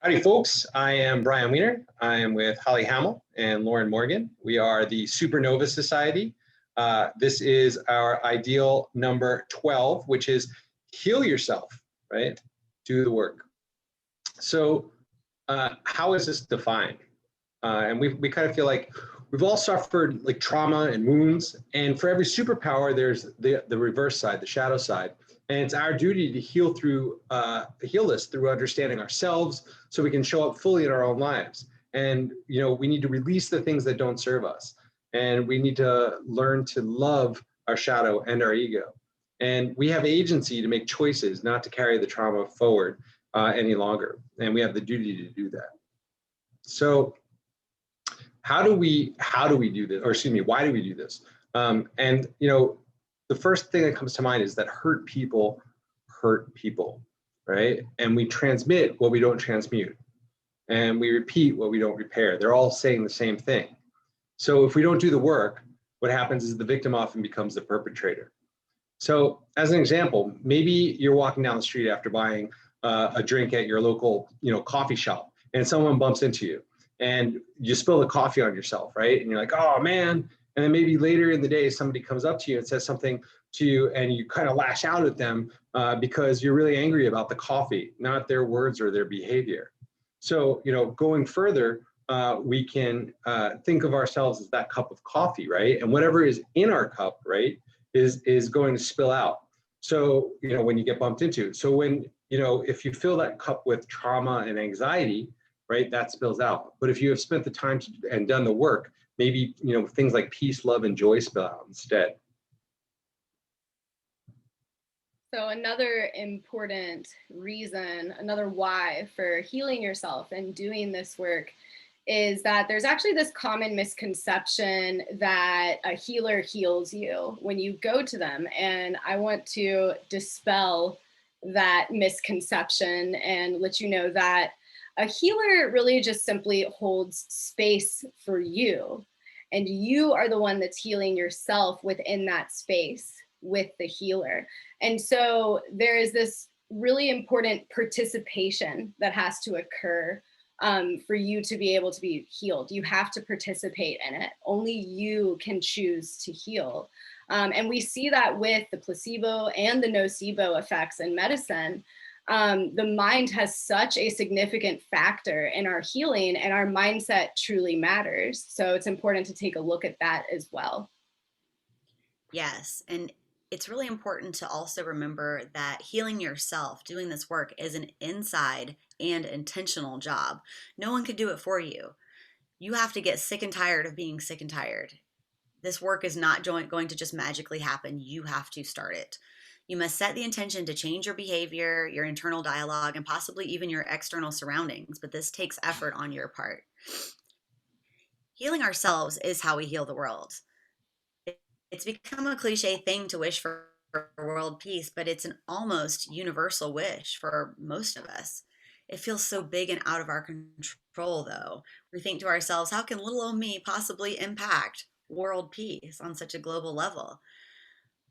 Howdy, folks. I am Brian Wiener. I am with Holly Hamill and Lauren Morgan. We are the Supernova Society. This is our ideal number 12, which is heal yourself, right? Do the work. So how is this defined? And we kind of feel like we've all suffered like trauma and wounds. And for every superpower, there's the reverse side, the shadow side. And it's our duty to heal this through understanding ourselves so we can show up fully in our own lives. And, we need to release the things that don't serve us. And we need to learn to love our shadow and our ego. And we have agency to make choices, not to carry the trauma forward any longer. And we have the duty to do that. So how do we do this? Or excuse me, why do we do this? The first thing that comes to mind is that hurt people, right? And we transmit what we don't transmute. And we repeat what we don't repair. They're all saying the same thing. So if we don't do the work, what happens is the victim often becomes the perpetrator. So as an example, maybe you're walking down the street after buying a drink at your local, coffee shop, and someone bumps into you and you spill the coffee on yourself, right? And you're like, oh man. And then maybe later in the day, somebody comes up to you and says something to you and you kind of lash out at them because you're really angry about the coffee, not their words or their behavior. So, going further, we can think of ourselves as that cup of coffee, right? And whatever is in our cup, right, is going to spill out. So, when you get bumped into. So when, if you fill that cup with trauma and anxiety, right, that spills out. But if you have spent the time and done the work, maybe, things like peace, love, and joy spill out instead. So another important reason, another why for healing yourself and doing this work is that there's actually this common misconception that a healer heals you when you go to them. And I want to dispel that misconception and let you know that a healer really just simply holds space for you. And you are the one that's healing yourself within that space with the healer. And so there is this really important participation that has to occur for you to be able to be healed. You have to participate in it. Only you can choose to heal. And we see that with the placebo and the nocebo effects in medicine. The mind has such a significant factor in our healing, and our mindset truly matters. So it's important to take a look at that as well. Yes. And it's really important to also remember that healing yourself, doing this work, is an inside and intentional job. No one can do it for you. You have to get sick and tired of being sick and tired. This work is not going to just magically happen. You have to start it. You must set the intention to change your behavior, your internal dialogue, and possibly even your external surroundings, but this takes effort on your part. Healing ourselves is how we heal the world. It's become a cliche thing to wish for world peace, but it's an almost universal wish for most of us. It feels so big and out of our control, though. We think to ourselves, how can little old me possibly impact world peace on such a global level?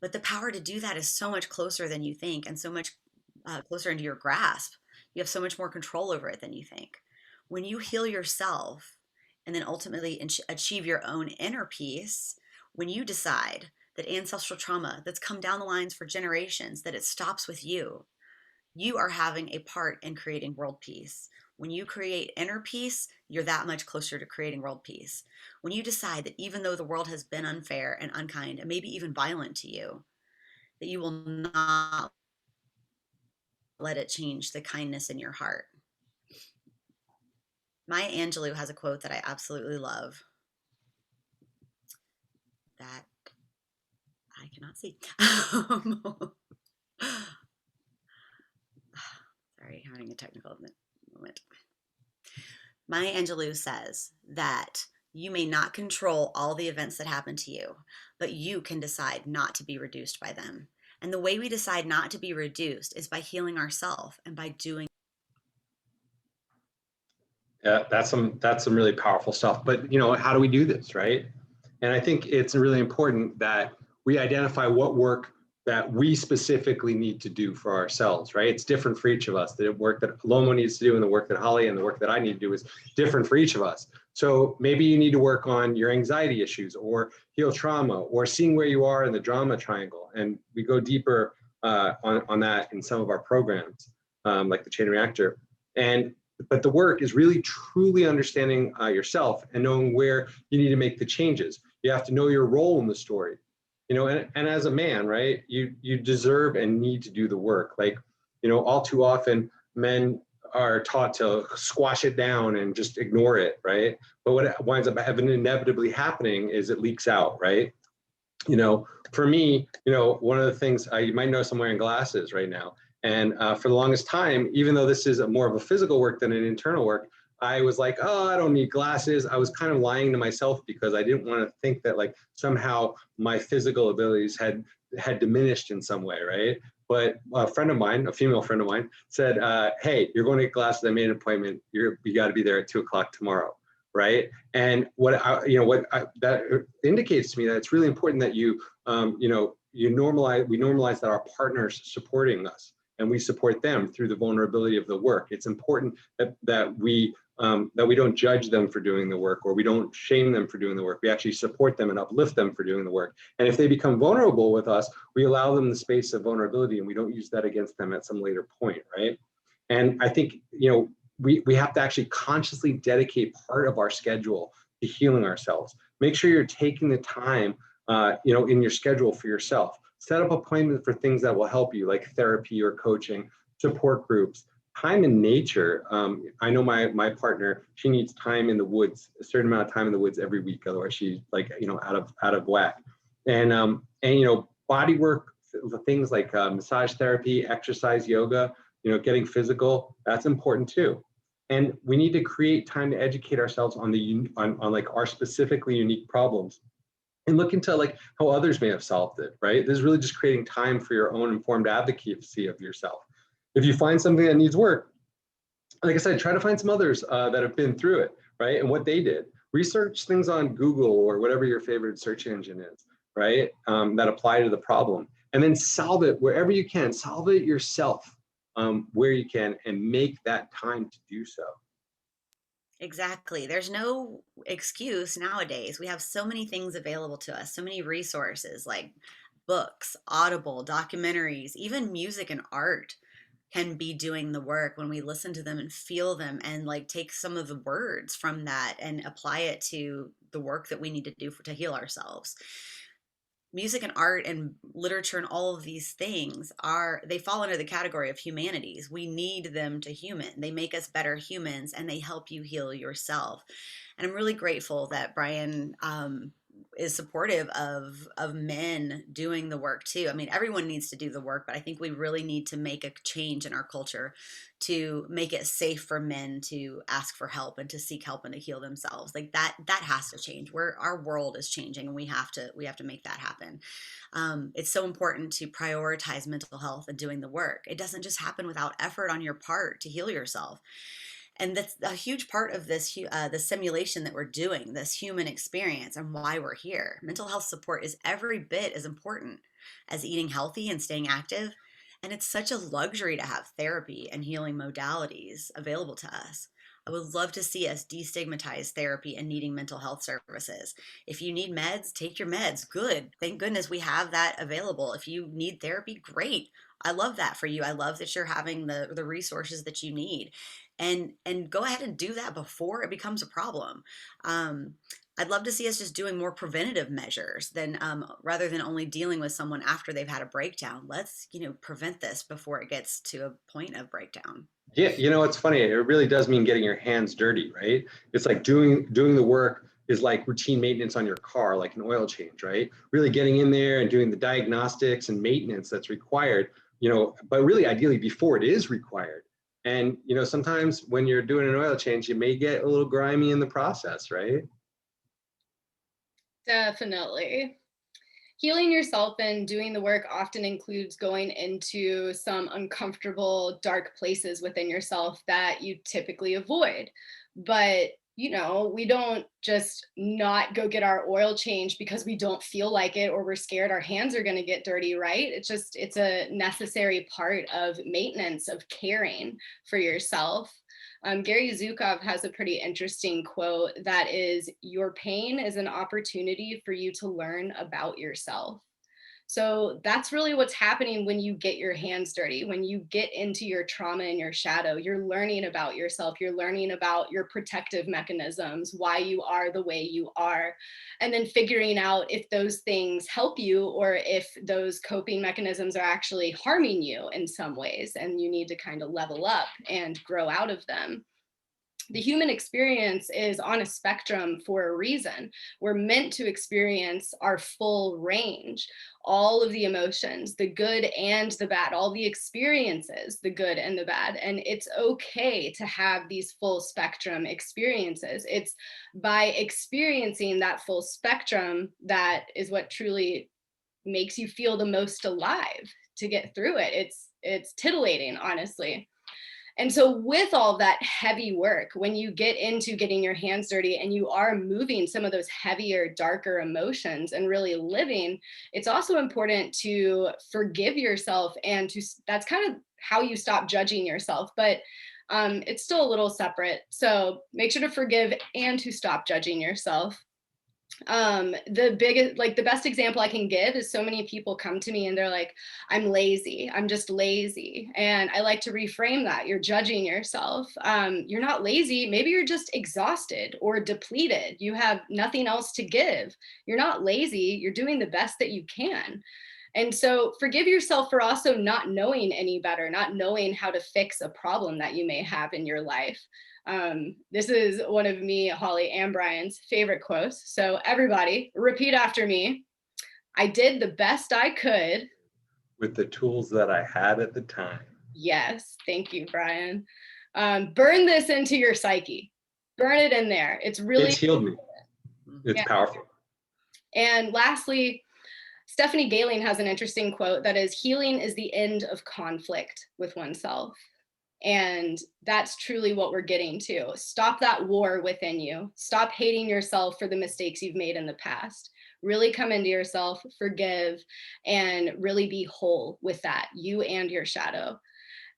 But the power to do that is so much closer than you think, and so much closer into your grasp. You have so much more control over it than you think. When you heal yourself and then ultimately achieve your own inner peace, when you decide that ancestral trauma that's come down the lines for generations, that it stops with you, you are having a part in creating world peace. When you create inner peace, you're that much closer to creating world peace. When you decide that even though the world has been unfair and unkind and maybe even violent to you, that you will not let it change the kindness in your heart. Maya Angelou has a quote that I absolutely love that I cannot see. Sorry, having a technical moment. Maya Angelou says that you may not control all the events that happen to you, but you can decide not to be reduced by them. And the way we decide not to be reduced is by healing ourselves and by doing. Yeah, that's some really powerful stuff. But how do we do this, right? And I think it's really important that we identify what work that we specifically need to do for ourselves, right? It's different for each of us. The work that Lomo needs to do and the work that Holly and the work that I need to do is different for each of us. So maybe you need to work on your anxiety issues or heal trauma or seeing where you are in the drama triangle. And we go deeper on that in some of our programs, like the chain reactor. But the work is really truly understanding yourself and knowing where you need to make the changes. You have to know your role in the story. And as a man, right, you deserve and need to do the work. Like, all too often men are taught to squash it down and just ignore it, right? But what winds up inevitably happening is it leaks out, right? For me, one of the things you might notice I'm wearing glasses right now. And for the longest time, even though this is more of a physical work than an internal work, I was like, oh, I don't need glasses. I was kind of lying to myself because I didn't want to think that like somehow my physical abilities had diminished in some way, right? But a friend of mine, a female friend of mine, said, hey, you're going to get glasses. I made an appointment. You got to be there at 2:00 tomorrow, right? And that indicates to me that it's really important that we normalize that our partner's supporting us and we support them through the vulnerability of the work. It's important that we don't judge them for doing the work, or we don't shame them for doing the work. We actually support them and uplift them for doing the work. And if they become vulnerable with us, we allow them the space of vulnerability and we don't use that against them at some later point, right? And I think, we have to actually consciously dedicate part of our schedule to healing ourselves. Make sure you're taking the time, in your schedule for yourself. Set up appointments for things that will help you, like therapy or coaching, support groups, time in nature. I know my partner, she needs time in the woods, a certain amount of time in the woods every week, otherwise she's like, out of whack. And body work, things like massage therapy, exercise, yoga, getting physical, that's important too. And we need to create time to educate ourselves on like our specifically unique problems and look into like how others may have solved it, right? This is really just creating time for your own informed advocacy of yourself. If you find something that needs work, like I said, try to find some others that have been through it, right? And what they did. Research things on Google or whatever your favorite search engine is, right? That apply to the problem. And then solve it wherever you can. Solve it yourself where you can and make that time to do so. Exactly. There's no excuse nowadays. We have so many things available to us, so many resources like books, Audible, documentaries, even music and art can be doing the work when we listen to them and feel them and like take some of the words from that and apply it to the work that we need to do to heal ourselves. Music and art and literature and all of these things they fall under the category of humanities. We need them to human. They make us better humans and they help you heal yourself. And I'm really grateful that Brian is supportive of men doing the work too. I mean, everyone needs to do the work, but I think we really need to make a change in our culture to make it safe for men to ask for help and to seek help and to heal themselves. Like that has to change. Our world is changing and we have to make that happen. It's so important to prioritize mental health and doing the work. It doesn't just happen without effort on your part to heal yourself. And that's a huge part of this the simulation that we're doing, this human experience and why we're here. Mental health support is every bit as important as eating healthy and staying active. And it's such a luxury to have therapy and healing modalities available to us. I would love to see us destigmatize therapy and needing mental health services. If you need meds, take your meds. Good. Thank goodness we have that available. If you need therapy, great. I love that for you. I love that you're having the resources that you need. And go ahead and do that before it becomes a problem. I'd love to see us just doing more preventative measures than rather than only dealing with someone after they've had a breakdown. Let's prevent this before it gets to a point of breakdown. Yeah, it's funny. It really does mean getting your hands dirty, right? It's like doing the work is like routine maintenance on your car, like an oil change, right? Really getting in there and doing the diagnostics and maintenance that's required, but really ideally before it is required. And, sometimes when you're doing an oil change, you may get a little grimy in the process, right? Definitely. Healing yourself and doing the work often includes going into some uncomfortable, dark places within yourself that you typically avoid. But we don't just not go get our oil changed because we don't feel like it or we're scared our hands are going to get dirty, right? It's a necessary part of maintenance, of caring for yourself. Gary Zukov has a pretty interesting quote that is, "Your pain is an opportunity for you to learn about yourself." So that's really what's happening when you get your hands dirty, when you get into your trauma and your shadow. You're learning about yourself. You're learning about your protective mechanisms, why you are the way you are, and then figuring out if those things help you or if those coping mechanisms are actually harming you in some ways, and you need to kind of level up and grow out of them. The human experience is on a spectrum for a reason. We're meant to experience our full range, all of the emotions, the good and the bad, all the experiences, the good and the bad. And it's okay to have these full spectrum experiences. It's by experiencing that full spectrum that is what truly makes you feel the most alive to get through it. It's titillating, honestly. And so, with all that heavy work, when you get into getting your hands dirty and you are moving some of those heavier, darker emotions and really living, it's also important to forgive yourself. And that's kind of how you stop judging yourself. But it's still a little separate. So, make sure to forgive and to stop judging yourself. The best example I can give is, so many people come to me and they're like, "I'm lazy, I'm just lazy." And I like to reframe that. You're judging yourself. You're not lazy. Maybe you're just exhausted or depleted. You have nothing else to give. You're not lazy. You're doing the best that you can. And so forgive yourself for also not knowing any better, not knowing how to fix a problem that you may have in your life. This is one of me, Holly, and Brian's favorite quotes. So everybody, repeat after me. "I did the best I could with the tools that I had at the time." Yes, thank you, Brian. Burn this into your psyche. Burn it in there. It's really, It's healed me. It's yeah. powerful. And lastly, Stephanie Gailing has an interesting quote that is, "Healing is the end of conflict with oneself." And that's truly what we're getting to. Stop that war within you. Stop hating yourself for the mistakes you've made in the past. Really come into yourself, forgive, and really be whole with that, you and your shadow.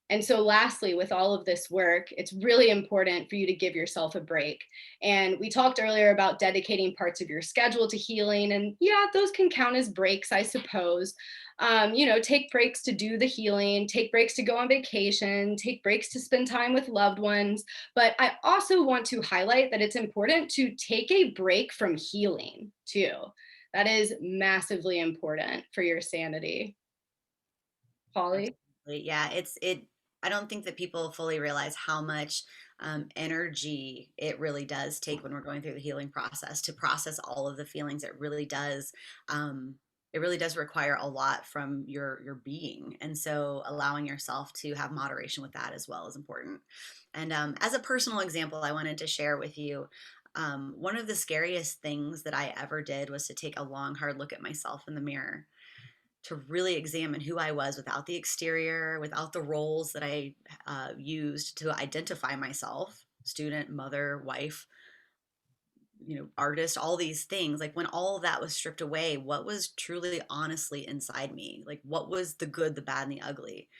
And so lastly, with all of this work, it's really important for you to give yourself a break. And we talked earlier about dedicating parts of your schedule to healing. And yeah, those can count as breaks, I suppose. Take breaks to do the healing, take breaks to go on vacation, take breaks to spend time with loved ones. But I also want to highlight that it's important to take a break from healing too. That is massively important for your sanity. Polly? Absolutely. Yeah, I don't think that people fully realize how much energy it really does take when we're going through the healing process to process all of the feelings. It really does require a lot from your being, and so allowing yourself to have moderation with that as well is important. And as a personal example, I wanted to share with you. One of the scariest things that I ever did was to take a long, hard look at myself in the mirror, to really examine who I was without the exterior, without the roles that I used to identify myself: student, mother, wife, artist, all these things. Like, when all of that was stripped away, what was truly honestly inside me? Like, what was the good, the bad, and the ugly?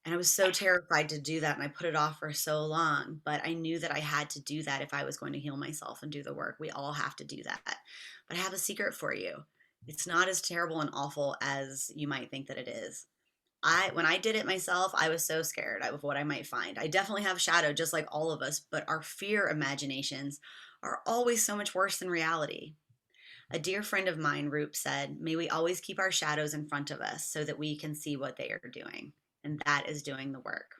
And I was so terrified to do that, and I put it off for so long. But I knew that I had to do that if I was going to heal myself and do the work. We all have to do that. But I have a secret for you. It's not as terrible and awful as you might think that it is. When I did it myself, I was so scared of what I might find. I definitely have shadow, just like all of us, but our fear imaginations are always so much worse than reality. A dear friend of mine, Roop, said, "May we always keep our shadows in front of us so that we can see what they are doing." And that is doing the work.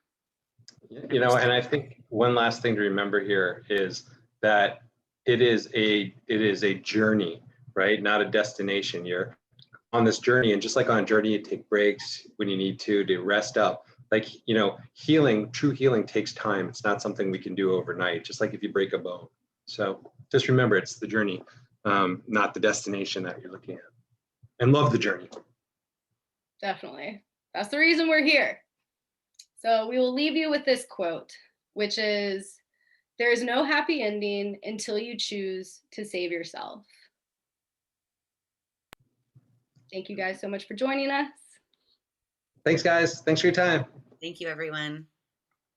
And I think one last thing to remember here is that it is a journey, right? Not a destination. You're on this journey, and just like on a journey, you take breaks when you need to rest up. Like, healing, true healing takes time. It's not something we can do overnight, just like if you break a bone. So just remember, it's the journey, not the destination that you're looking at. And love the journey. Definitely. That's the reason we're here. So we will leave you with this quote, which is, There is no happy ending until you choose to save yourself. Thank you guys so much for joining us. Thanks, guys. Thanks for your time. Thank you, everyone.